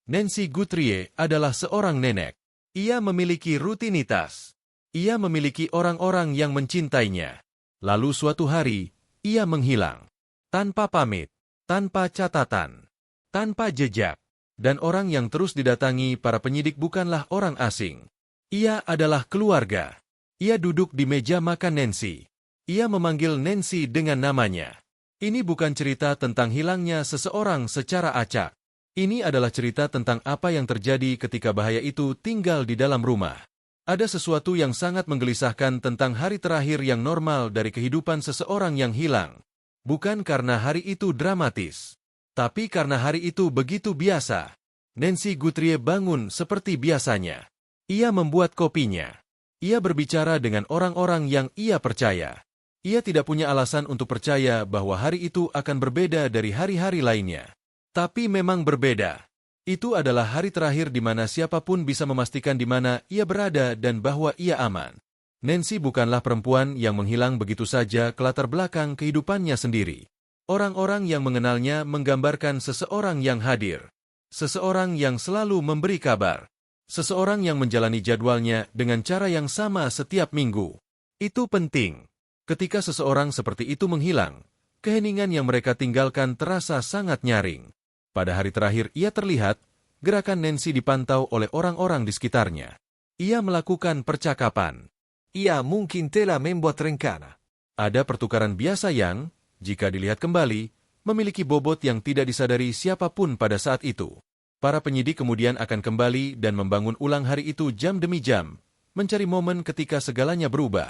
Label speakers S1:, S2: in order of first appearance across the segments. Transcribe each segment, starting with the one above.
S1: Nancy Guthrie adalah seorang nenek. Ia memiliki rutinitas. Ia memiliki orang-orang yang mencintainya. Lalu suatu hari, ia menghilang. Tanpa pamit, tanpa catatan, tanpa jejak. Dan orang yang terus didatangi para penyidik bukanlah orang asing. Ia adalah keluarga. Ia duduk di meja makan Nancy. Ia memanggil Nancy dengan namanya. Ini bukan cerita tentang hilangnya seseorang secara acak. Ini adalah cerita tentang apa yang terjadi ketika bahaya itu tinggal di dalam rumah. Ada sesuatu yang sangat menggelisahkan tentang hari terakhir yang normal dari kehidupan seseorang yang hilang. Bukan karena hari itu dramatis, tapi karena hari itu begitu biasa. Nancy Guthrie bangun seperti biasanya. Ia membuat kopinya. Ia berbicara dengan orang-orang yang ia percaya. Ia tidak punya alasan untuk percaya bahwa hari itu akan berbeda dari hari-hari lainnya. Tapi memang berbeda. Itu adalah hari terakhir di mana siapapun bisa memastikan di mana ia berada dan bahwa ia aman. Nancy bukanlah perempuan yang menghilang begitu saja ke latar belakang kehidupannya sendiri. Orang-orang yang mengenalnya menggambarkan seseorang yang hadir. Seseorang yang selalu memberi kabar. Seseorang yang menjalani jadwalnya dengan cara yang sama setiap minggu. Itu penting. Ketika seseorang seperti itu menghilang, keheningan yang mereka tinggalkan terasa sangat nyaring. Pada hari terakhir ia terlihat, gerakan Nancy dipantau oleh orang-orang di sekitarnya. Ia melakukan percakapan.
S2: Ia mungkin telah membuat rencana.
S1: Ada pertukaran biasa yang, jika dilihat kembali, memiliki bobot yang tidak disadari siapapun pada saat itu. Para penyidik kemudian akan kembali dan membangun ulang hari itu jam demi jam, mencari momen ketika segalanya berubah.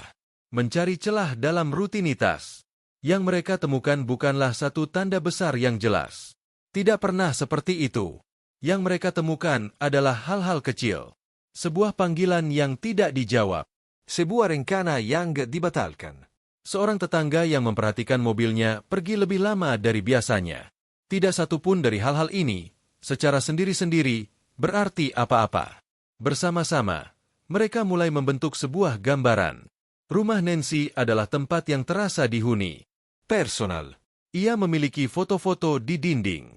S1: Mencari celah dalam rutinitas. Yang mereka temukan bukanlah satu tanda besar yang jelas. Tidak pernah seperti itu. Yang mereka temukan adalah hal-hal kecil. Sebuah panggilan yang tidak dijawab.
S2: Sebuah rencana yang dibatalkan.
S1: Seorang tetangga yang memperhatikan mobilnya pergi lebih lama dari biasanya. Tidak satupun dari hal-hal ini, secara sendiri-sendiri, berarti apa-apa. Bersama-sama, mereka mulai membentuk sebuah gambaran. Rumah Nancy adalah tempat yang terasa dihuni. Personal. Ia memiliki foto-foto di dinding.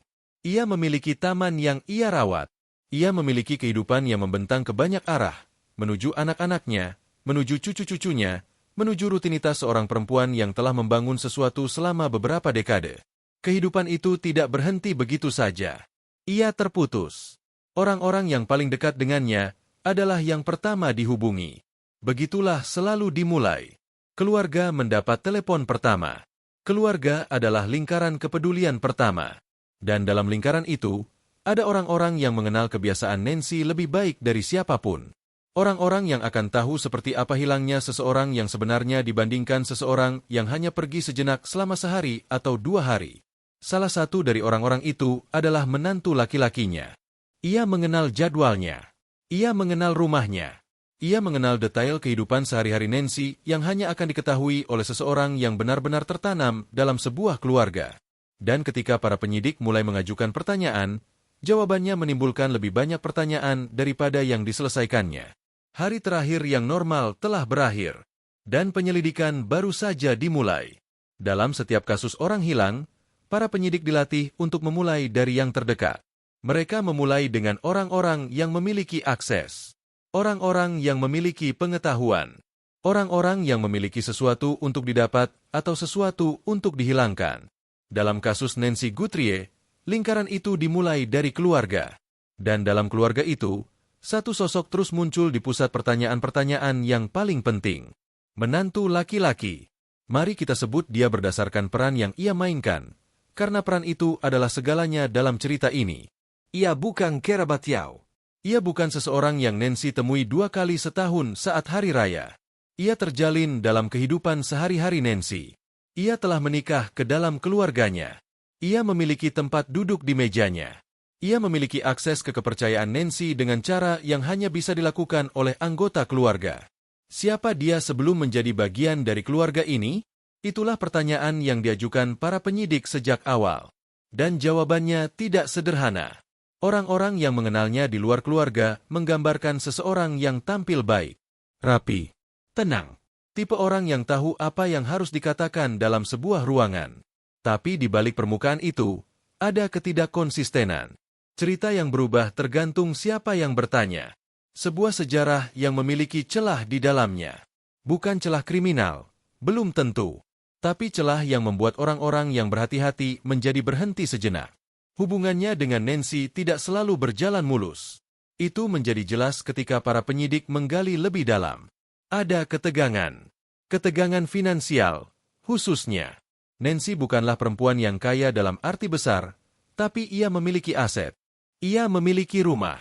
S1: Ia memiliki taman yang ia rawat. Ia memiliki kehidupan yang membentang ke banyak arah, menuju anak-anaknya, menuju cucu-cucunya, menuju rutinitas seorang perempuan yang telah membangun sesuatu selama beberapa dekade. Kehidupan itu tidak berhenti begitu saja. Ia terputus. Orang-orang yang paling dekat dengannya adalah yang pertama dihubungi. Begitulah selalu dimulai. Keluarga mendapat telepon pertama. Keluarga adalah lingkaran kepedulian pertama. Dan dalam lingkaran itu, ada orang-orang yang mengenal kebiasaan Nancy lebih baik dari siapapun. Orang-orang yang akan tahu seperti apa hilangnya seseorang yang sebenarnya dibandingkan seseorang yang hanya pergi sejenak selama sehari atau 2 hari. Salah satu dari orang-orang itu adalah menantu laki-lakinya. Ia mengenal jadwalnya. Ia mengenal rumahnya. Ia mengenal detail kehidupan sehari-hari Nancy yang hanya akan diketahui oleh seseorang yang benar-benar tertanam dalam sebuah keluarga. Dan ketika para penyidik mulai mengajukan pertanyaan, jawabannya menimbulkan lebih banyak pertanyaan daripada yang diselesaikannya. Hari terakhir yang normal telah berakhir, dan penyelidikan baru saja dimulai. Dalam setiap kasus orang hilang, para penyidik dilatih untuk memulai dari yang terdekat. Mereka memulai dengan orang-orang yang memiliki akses. Orang-orang yang memiliki pengetahuan. Orang-orang yang memiliki sesuatu untuk didapat atau sesuatu untuk dihilangkan. Dalam kasus Nancy Guthrie, lingkaran itu dimulai dari keluarga. Dan dalam keluarga itu, satu sosok terus muncul di pusat pertanyaan-pertanyaan yang paling penting. Menantu laki-laki. Mari kita sebut dia berdasarkan peran yang ia mainkan, karena peran itu adalah segalanya dalam cerita ini.
S2: Ia bukan kerabat Yao.
S1: Ia bukan seseorang yang Nancy temui 2 kali setahun saat hari raya. Ia terjalin dalam kehidupan sehari-hari Nancy. Ia telah menikah ke dalam keluarganya. Ia memiliki tempat duduk di mejanya. Ia memiliki akses ke kepercayaan Nancy dengan cara yang hanya bisa dilakukan oleh anggota keluarga. Siapa dia sebelum menjadi bagian dari keluarga ini? Itulah pertanyaan yang diajukan para penyidik sejak awal. Dan jawabannya tidak sederhana. Orang-orang yang mengenalnya di luar keluarga menggambarkan seseorang yang tampil baik, rapi, tenang. Tipe orang yang tahu apa yang harus dikatakan dalam sebuah ruangan. Tapi di balik permukaan itu, ada ketidakkonsistenan. Cerita yang berubah tergantung siapa yang bertanya. Sebuah sejarah yang memiliki celah di dalamnya. Bukan celah kriminal, belum tentu. Tapi celah yang membuat orang-orang yang berhati-hati menjadi berhenti sejenak. Hubungannya dengan Nancy tidak selalu berjalan mulus. Itu menjadi jelas ketika para penyidik menggali lebih dalam. Ada ketegangan. Ketegangan finansial, khususnya. Nancy bukanlah perempuan yang kaya dalam arti besar, tapi ia memiliki aset. Ia memiliki rumah.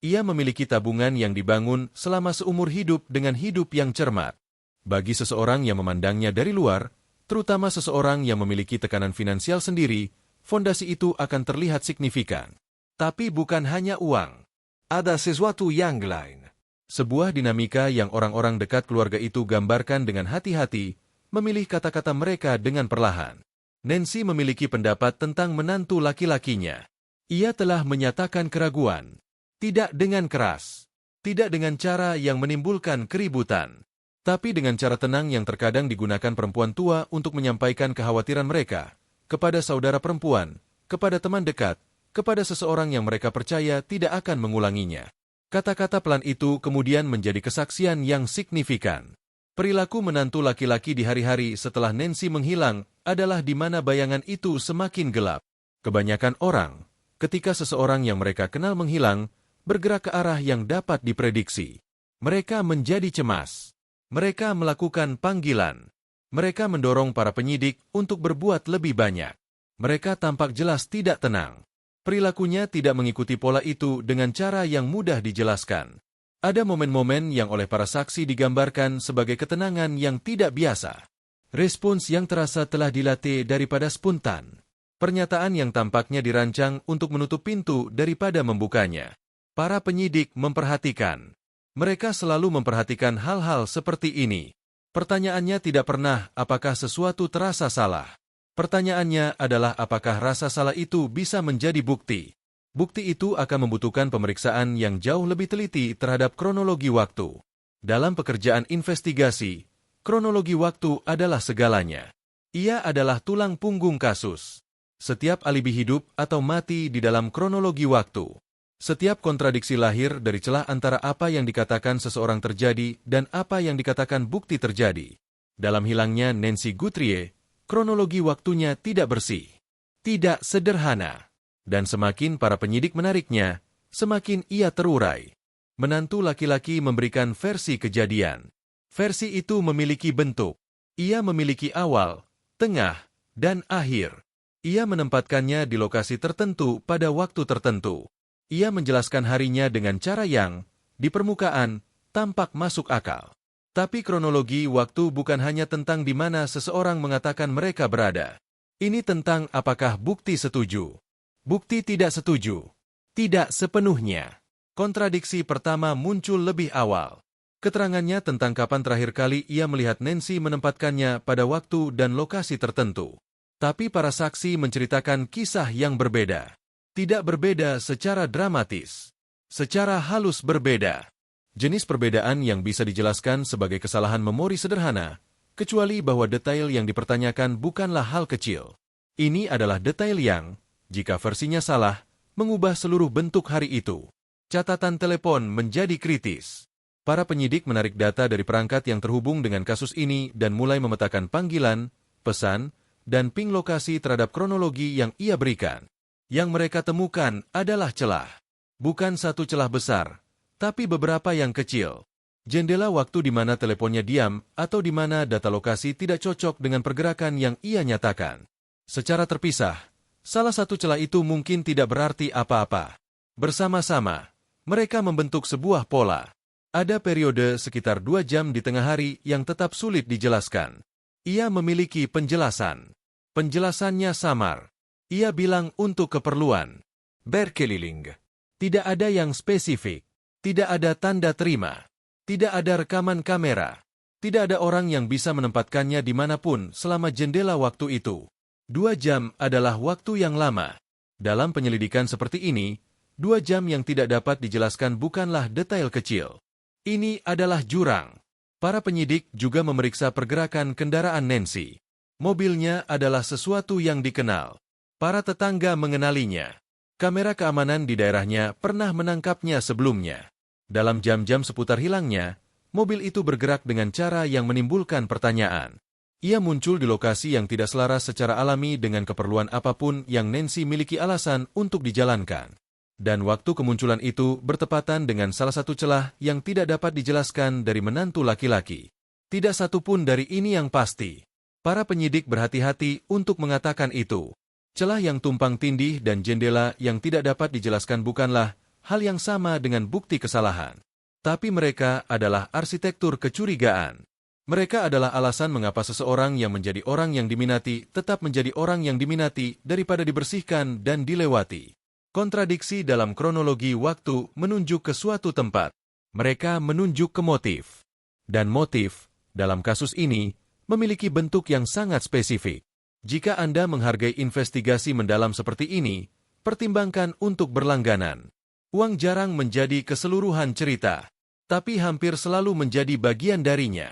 S1: Ia memiliki tabungan yang dibangun selama seumur hidup dengan hidup yang cermat. Bagi seseorang yang memandangnya dari luar, terutama seseorang yang memiliki tekanan finansial sendiri, fondasi itu akan terlihat signifikan. Tapi bukan hanya uang.
S2: Ada sesuatu yang lain.
S1: Sebuah dinamika yang orang-orang dekat keluarga itu gambarkan dengan hati-hati, memilih kata-kata mereka dengan perlahan. Nancy memiliki pendapat tentang menantu laki-lakinya. Ia telah menyatakan keraguan. Tidak dengan keras. Tidak dengan cara yang menimbulkan keributan. Tapi dengan cara tenang yang terkadang digunakan perempuan tua untuk menyampaikan kekhawatiran mereka. Kepada saudara perempuan, kepada teman dekat, kepada seseorang yang mereka percaya tidak akan mengulanginya. Kata-kata pelan itu kemudian menjadi kesaksian yang signifikan. Perilaku menantu laki-laki di hari-hari setelah Nancy menghilang adalah di mana bayangan itu semakin gelap. Kebanyakan orang, ketika seseorang yang mereka kenal menghilang, bergerak ke arah yang dapat diprediksi. Mereka menjadi cemas. Mereka melakukan panggilan. Mereka mendorong para penyidik untuk berbuat lebih banyak. Mereka tampak jelas tidak tenang. Perilakunya tidak mengikuti pola itu dengan cara yang mudah dijelaskan. Ada momen-momen yang oleh para saksi digambarkan sebagai ketenangan yang tidak biasa. Respons yang terasa telah dilatih daripada spontan. Pernyataan yang tampaknya dirancang untuk menutup pintu daripada membukanya. Para penyidik memperhatikan. Mereka selalu memperhatikan hal-hal seperti ini. Pertanyaannya tidak pernah apakah sesuatu terasa salah. Pertanyaannya adalah apakah rasa salah itu bisa menjadi bukti. Bukti itu akan membutuhkan pemeriksaan yang jauh lebih teliti terhadap kronologi waktu. Dalam pekerjaan investigasi, kronologi waktu adalah segalanya. Ia adalah tulang punggung kasus. Setiap alibi hidup atau mati di dalam kronologi waktu. Setiap kontradiksi lahir dari celah antara apa yang dikatakan seseorang terjadi dan apa yang dikatakan bukti terjadi. Dalam hilangnya Nancy Guthrie, kronologi waktunya tidak bersih. Tidak sederhana. Dan semakin para penyidik menariknya, semakin ia terurai. Menantu laki-laki memberikan versi kejadian. Versi itu memiliki bentuk. Ia memiliki awal, tengah, dan akhir. Ia menempatkannya di lokasi tertentu pada waktu tertentu. Ia menjelaskan harinya dengan cara yang, di permukaan, tampak masuk akal. Tapi kronologi waktu bukan hanya tentang di mana seseorang mengatakan mereka berada. Ini tentang apakah bukti setuju. Bukti tidak setuju. Tidak sepenuhnya. Kontradiksi pertama muncul lebih awal. Keterangannya tentang kapan terakhir kali ia melihat Nancy menempatkannya pada waktu dan lokasi tertentu. Tapi para saksi menceritakan kisah yang berbeda. Tidak berbeda secara dramatis. Secara halus berbeda. Jenis perbedaan yang bisa dijelaskan sebagai kesalahan memori sederhana, kecuali bahwa detail yang dipertanyakan bukanlah hal kecil. Ini adalah detail yang, jika versinya salah, mengubah seluruh bentuk hari itu. Catatan telepon menjadi kritis. Para penyidik menarik data dari perangkat yang terhubung dengan kasus ini dan mulai memetakan panggilan, pesan, dan ping lokasi terhadap kronologi yang ia berikan. Yang mereka temukan adalah celah. Bukan satu celah besar, tapi beberapa yang kecil. Jendela waktu di mana teleponnya diam atau di mana data lokasi tidak cocok dengan pergerakan yang ia nyatakan. Secara terpisah, salah satu celah itu mungkin tidak berarti apa-apa. Bersama-sama, mereka membentuk sebuah pola. Ada periode sekitar 2 jam di tengah hari yang tetap sulit dijelaskan. Ia memiliki penjelasan. Penjelasannya samar. Ia bilang untuk keperluan berkeliling. Tidak ada yang spesifik. Tidak ada tanda terima. Tidak ada rekaman kamera. Tidak ada orang yang bisa menempatkannya dimanapun selama jendela waktu itu. 2 jam adalah waktu yang lama. Dalam penyelidikan seperti ini, 2 jam yang tidak dapat dijelaskan bukanlah detail kecil. Ini adalah jurang. Para penyidik juga memeriksa pergerakan kendaraan Nancy. Mobilnya adalah sesuatu yang dikenal. Para tetangga mengenalinya. Kamera keamanan di daerahnya pernah menangkapnya sebelumnya. Dalam jam-jam seputar hilangnya, mobil itu bergerak dengan cara yang menimbulkan pertanyaan. Ia muncul di lokasi yang tidak selaras secara alami dengan keperluan apapun yang Nancy miliki alasan untuk dijalankan. Dan waktu kemunculan itu bertepatan dengan salah satu celah yang tidak dapat dijelaskan dari menantu laki-laki. Tidak satu pun dari ini yang pasti. Para penyidik berhati-hati untuk mengatakan itu. Celah yang tumpang tindih dan jendela yang tidak dapat dijelaskan bukanlah hal yang sama dengan bukti kesalahan. Tapi mereka adalah arsitektur kecurigaan. Mereka adalah alasan mengapa seseorang yang menjadi orang yang diminati tetap menjadi orang yang diminati daripada dibersihkan dan dilewati. Kontradiksi dalam kronologi waktu menunjuk ke suatu tempat. Mereka menunjuk ke motif. Dan motif, dalam kasus ini, memiliki bentuk yang sangat spesifik. Jika Anda menghargai investigasi mendalam seperti ini, pertimbangkan untuk berlangganan. Uang jarang menjadi keseluruhan cerita, tapi hampir selalu menjadi bagian darinya.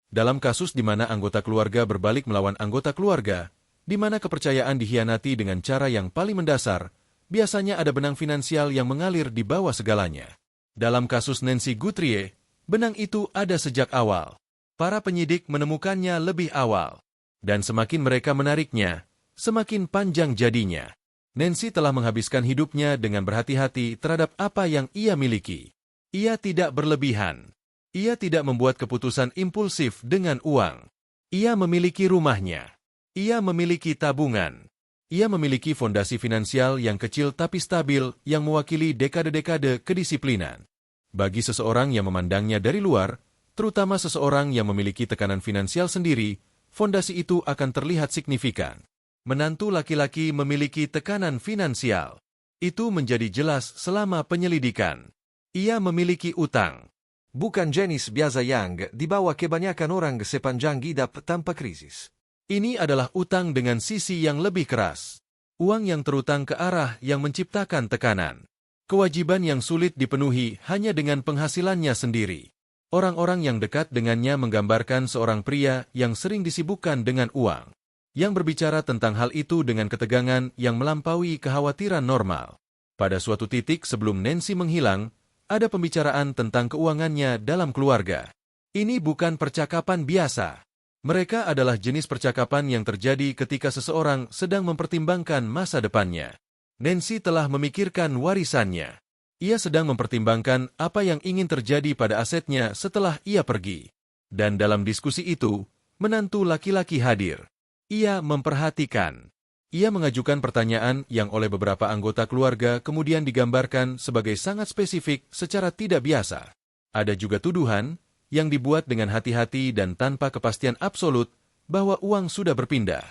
S1: Dalam kasus di mana anggota keluarga berbalik melawan anggota keluarga, di mana kepercayaan dikhianati dengan cara yang paling mendasar, biasanya ada benang finansial yang mengalir di bawah segalanya. Dalam kasus Nancy Guthrie, benang itu ada sejak awal. Para penyidik menemukannya lebih awal. Dan semakin mereka menariknya, semakin panjang jadinya. Nancy telah menghabiskan hidupnya dengan berhati-hati terhadap apa yang ia miliki. Ia tidak berlebihan. Ia tidak membuat keputusan impulsif dengan uang. Ia memiliki rumahnya. Ia memiliki tabungan. Ia memiliki fondasi finansial yang kecil tapi stabil yang mewakili dekade-dekade kedisiplinan. Bagi seseorang yang memandangnya dari luar, terutama seseorang yang memiliki tekanan finansial sendiri, fondasi itu akan terlihat signifikan. Menantu laki-laki memiliki tekanan finansial. Itu menjadi jelas selama penyelidikan. Ia memiliki utang.
S2: Bukan jenis biasa yang dibawa kebanyakan orang sepanjang hidup tanpa krisis.
S1: Ini adalah utang dengan sisi yang lebih keras. Uang yang terutang ke arah yang menciptakan tekanan. Kewajiban yang sulit dipenuhi hanya dengan penghasilannya sendiri. Orang-orang yang dekat dengannya menggambarkan seorang pria yang sering disibukkan dengan uang, yang berbicara tentang hal itu dengan ketegangan yang melampaui kekhawatiran normal. Pada suatu titik sebelum Nancy menghilang, ada pembicaraan tentang keuangannya dalam keluarga. Ini bukan percakapan biasa. Mereka adalah jenis percakapan yang terjadi ketika seseorang sedang mempertimbangkan masa depannya. Nancy telah memikirkan warisannya. Ia sedang mempertimbangkan apa yang ingin terjadi pada asetnya setelah ia pergi. Dan dalam diskusi itu, menantu laki-laki hadir. Ia memperhatikan. Ia mengajukan pertanyaan yang oleh beberapa anggota keluarga kemudian digambarkan sebagai sangat spesifik secara tidak biasa. Ada juga tuduhan yang dibuat dengan hati-hati dan tanpa kepastian absolut bahwa uang sudah berpindah.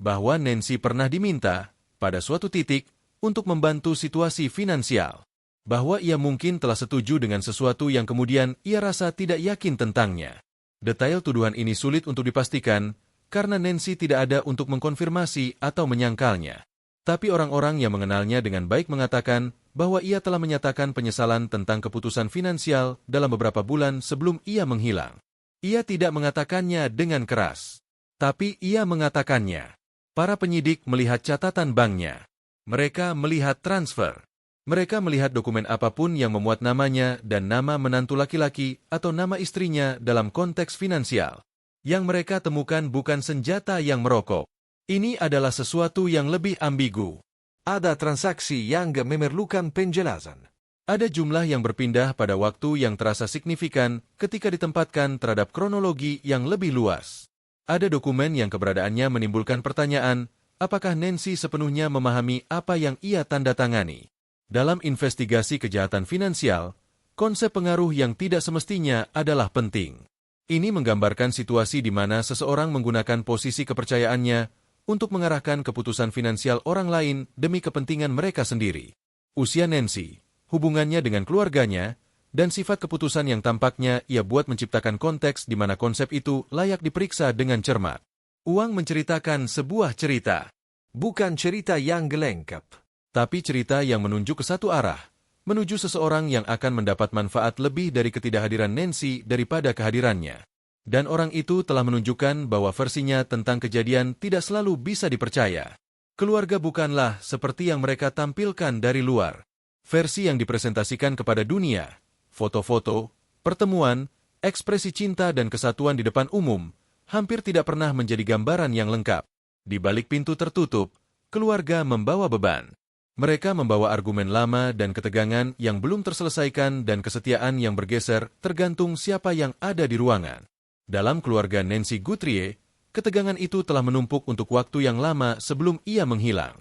S1: Bahwa Nancy pernah diminta, pada suatu titik, untuk membantu situasi finansial. Bahwa ia mungkin telah setuju dengan sesuatu yang kemudian ia rasa tidak yakin tentangnya. Detail tuduhan ini sulit untuk dipastikan, karena Nancy tidak ada untuk mengkonfirmasi atau menyangkalnya. Tapi orang-orang yang mengenalnya dengan baik mengatakan bahwa ia telah menyatakan penyesalan tentang keputusan finansial dalam beberapa bulan sebelum ia menghilang. Ia tidak mengatakannya dengan keras. Tapi ia mengatakannya. Para penyidik melihat catatan banknya. Mereka melihat transfer. Mereka melihat dokumen apapun yang memuat namanya dan nama menantu laki-laki atau nama istrinya dalam konteks finansial. Yang mereka temukan bukan senjata yang merokok. Ini adalah sesuatu yang lebih ambigu.
S2: Ada transaksi yang memerlukan penjelasan.
S1: Ada jumlah yang berpindah pada waktu yang terasa signifikan ketika ditempatkan terhadap kronologi yang lebih luas. Ada dokumen yang keberadaannya menimbulkan pertanyaan, apakah Nancy sepenuhnya memahami apa yang ia tanda tangani? Dalam investigasi kejahatan finansial, konsep pengaruh yang tidak semestinya adalah penting. Ini menggambarkan situasi di mana seseorang menggunakan posisi kepercayaannya untuk mengarahkan keputusan finansial orang lain demi kepentingan mereka sendiri. Usia Nancy, hubungannya dengan keluarganya, dan sifat keputusan yang tampaknya ia buat menciptakan konteks di mana konsep itu layak diperiksa dengan cermat. Uang menceritakan sebuah cerita.
S2: Bukan cerita yang lengkap.
S1: Tapi cerita yang menunjuk ke satu arah, menuju seseorang yang akan mendapat manfaat lebih dari ketidakhadiran Nancy daripada kehadirannya. Dan orang itu telah menunjukkan bahwa versinya tentang kejadian tidak selalu bisa dipercaya. Keluarga bukanlah seperti yang mereka tampilkan dari luar. Versi yang dipresentasikan kepada dunia, foto-foto, pertemuan, ekspresi cinta dan kesatuan di depan umum, hampir tidak pernah menjadi gambaran yang lengkap. Di balik pintu tertutup, keluarga membawa beban. Mereka membawa argumen lama dan ketegangan yang belum terselesaikan dan kesetiaan yang bergeser tergantung siapa yang ada di ruangan. Dalam keluarga Nancy Guthrie, ketegangan itu telah menumpuk untuk waktu yang lama sebelum ia menghilang.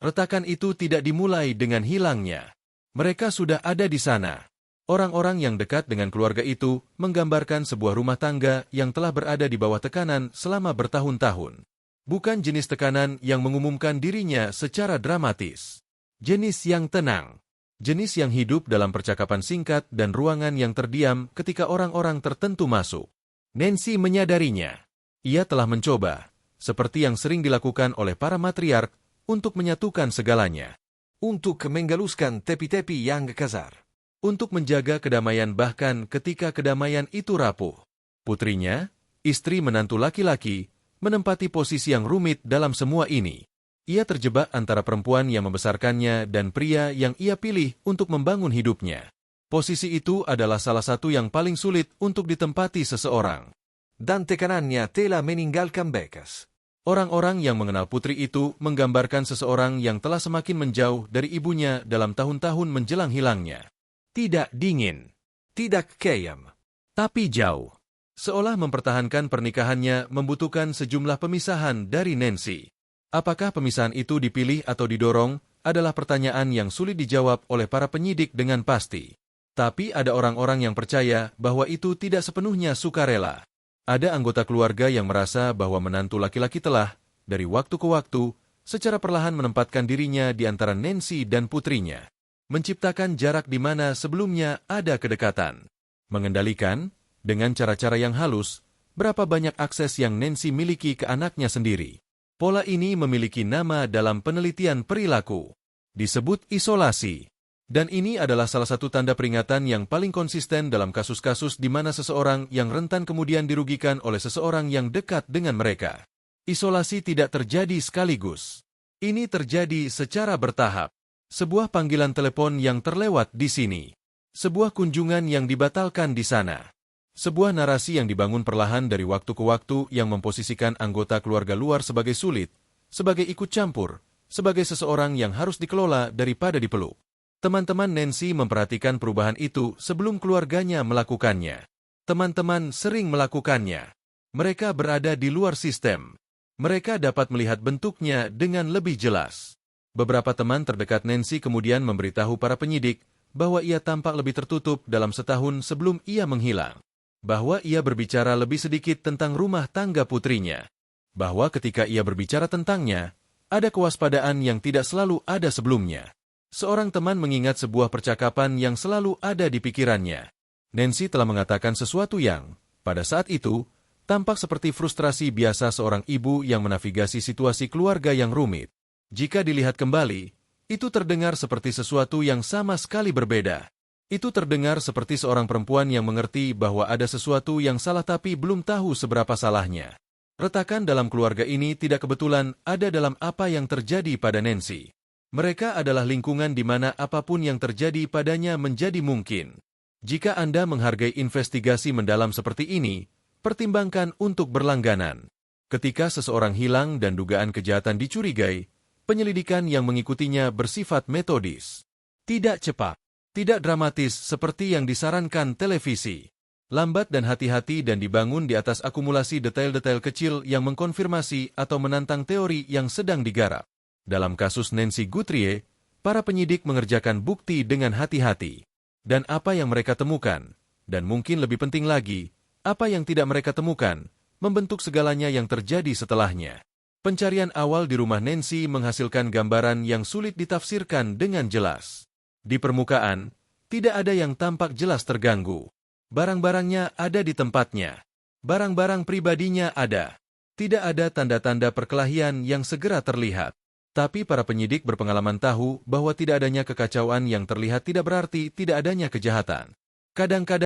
S1: Retakan itu tidak dimulai dengan hilangnya. Mereka sudah ada di sana. Orang-orang yang dekat dengan keluarga itu menggambarkan sebuah rumah tangga yang telah berada di bawah tekanan selama bertahun-tahun. Bukan jenis tekanan yang mengumumkan dirinya secara dramatis. Jenis yang tenang. Jenis yang hidup dalam percakapan singkat dan ruangan yang terdiam ketika orang-orang tertentu masuk. Nancy menyadarinya. Ia telah mencoba, seperti yang sering dilakukan oleh para matriark, untuk menyatukan segalanya.
S2: Untuk menggaluskan tepi-tepi yang kasar.
S1: Untuk menjaga kedamaian bahkan ketika kedamaian itu rapuh. Putrinya, istri menantu laki-laki, menempati posisi yang rumit dalam semua ini. Ia terjebak antara perempuan yang membesarkannya dan pria yang ia pilih untuk membangun hidupnya. Posisi itu adalah salah satu yang paling sulit untuk ditempati seseorang.
S2: Dan tekanannya telah meninggalkan bekas.
S1: Orang-orang yang mengenal putri itu menggambarkan seseorang yang telah semakin menjauh dari ibunya dalam tahun-tahun menjelang hilangnya. Tidak dingin,
S2: Tidak kejam.
S1: tapi jauh. Seolah mempertahankan pernikahannya membutuhkan sejumlah pemisahan dari Nancy. Apakah pemisahan itu dipilih atau didorong adalah pertanyaan yang sulit dijawab oleh para penyidik dengan pasti. Tapi ada orang-orang yang percaya bahwa itu tidak sepenuhnya sukarela. Ada anggota keluarga yang merasa bahwa menantu laki-laki telah, dari waktu ke waktu, secara perlahan menempatkan dirinya di antara Nancy dan putrinya. Menciptakan jarak di mana sebelumnya ada kedekatan. Mengendalikan, dengan cara-cara yang halus, berapa banyak akses yang Nancy miliki ke anaknya sendiri. Pola ini memiliki nama dalam penelitian perilaku. Disebut isolasi. Dan ini adalah salah satu tanda peringatan yang paling konsisten dalam kasus-kasus di mana seseorang yang rentan kemudian dirugikan oleh seseorang yang dekat dengan mereka. Isolasi tidak terjadi sekaligus. Ini terjadi secara bertahap. Sebuah panggilan telepon yang terlewat di sini. Sebuah kunjungan yang dibatalkan di sana. Sebuah narasi yang dibangun perlahan dari waktu ke waktu yang memposisikan anggota keluarga luar sebagai sulit, sebagai ikut campur, sebagai seseorang yang harus dikelola daripada dipeluk. Teman-teman Nancy memperhatikan perubahan itu sebelum keluarganya melakukannya. Teman-teman sering melakukannya. Mereka berada di luar sistem. Mereka dapat melihat bentuknya dengan lebih jelas. Beberapa teman terdekat Nancy kemudian memberitahu para penyidik bahwa ia tampak lebih tertutup dalam setahun sebelum ia menghilang. Bahwa ia berbicara lebih sedikit tentang rumah tangga putrinya. Bahwa ketika ia berbicara tentangnya, ada kewaspadaan yang tidak selalu ada sebelumnya. Seorang teman mengingat sebuah percakapan yang selalu ada di pikirannya. Nancy telah mengatakan sesuatu yang, pada saat itu, tampak seperti frustrasi biasa seorang ibu yang menavigasi situasi keluarga yang rumit. Jika dilihat kembali, itu terdengar seperti sesuatu yang sama sekali berbeda. Itu terdengar seperti seorang perempuan yang mengerti bahwa ada sesuatu yang salah tapi belum tahu seberapa salahnya. Retakan dalam keluarga ini tidak kebetulan ada dalam apa yang terjadi pada Nancy. Mereka adalah lingkungan di mana apapun yang terjadi padanya menjadi mungkin. Jika Anda menghargai investigasi mendalam seperti ini, pertimbangkan untuk berlangganan. Ketika seseorang hilang dan dugaan kejahatan dicurigai, penyelidikan yang mengikutinya bersifat metodis. Tidak cepat. Tidak dramatis seperti yang disarankan televisi. Lambat dan hati-hati dan dibangun di atas akumulasi detail-detail kecil yang mengkonfirmasi atau menantang teori yang sedang digarap. Dalam kasus Nancy Guthrie, para penyidik mengerjakan bukti dengan hati-hati. Dan apa yang mereka temukan, dan mungkin lebih penting lagi, apa yang tidak mereka temukan, membentuk segalanya yang terjadi setelahnya. Pencarian awal di rumah Nancy menghasilkan gambaran yang sulit ditafsirkan dengan jelas. Di permukaan, tidak ada yang tampak jelas terganggu. Barang-barangnya ada di tempatnya. Barang-barang pribadinya ada. Tidak ada tanda-tanda perkelahian yang segera terlihat. Tapi para penyidik berpengalaman tahu bahwa tidak adanya kekacauan yang terlihat tidak berarti tidak adanya kejahatan. Kadang-kadang